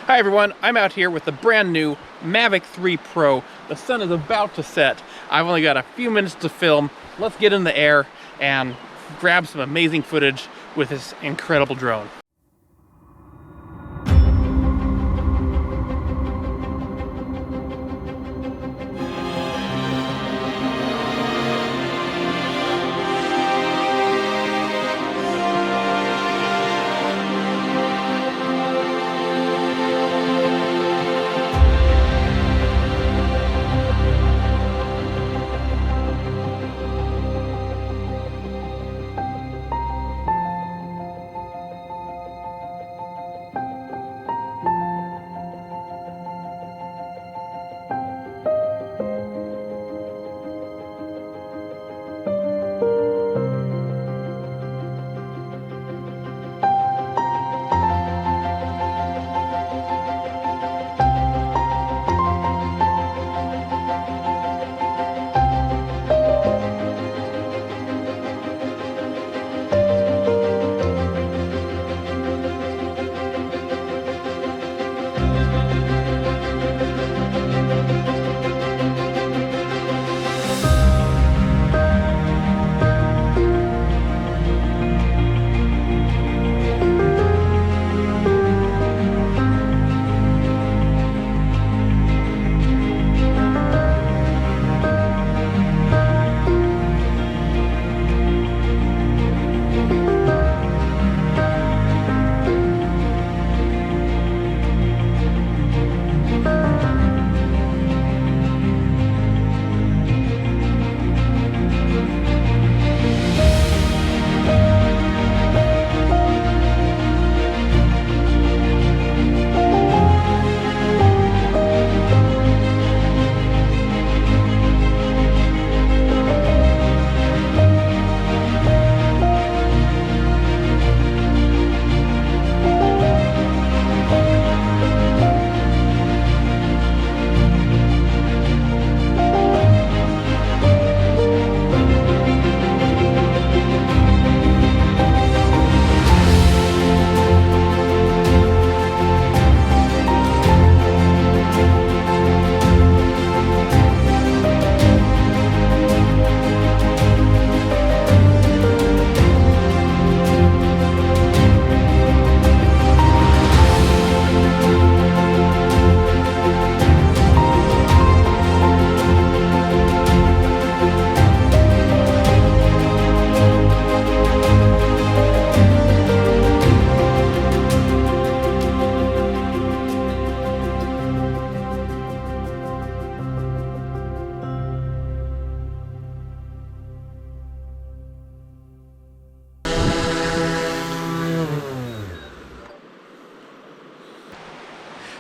Hi everyone, I'm out here with the brand new Mavic 3 Pro. The sun is about to set. I've only got a few minutes to film. Let's get in the air and grab some amazing footage with this incredible drone.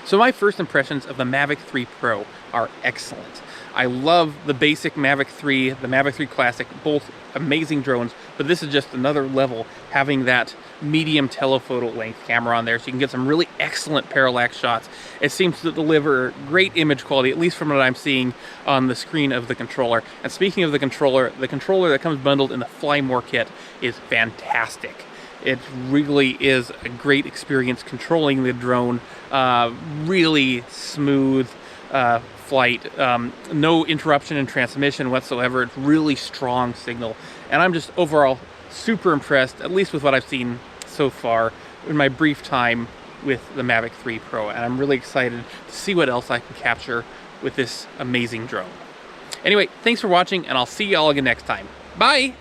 So my first impressions of the Mavic 3 Pro are excellent. I love the basic Mavic 3, the Mavic 3 Classic, both amazing drones, but this is just another level, having that medium telephoto length camera on there so you can get some really excellent parallax shots. It seems to deliver great image quality, at least from what I'm seeing on the screen of the controller. And speaking of the controller that comes bundled in the Fly More kit is fantastic. It really is a great experience controlling the drone. Really smooth flight. No interruption in transmission whatsoever. It's really strong signal. And I'm just overall super impressed, at least with what I've seen so far in my brief time with the Mavic 3 Pro. And I'm really excited to see what else I can capture with this amazing drone. Anyway, thanks for watching, and I'll see you all again next time. Bye!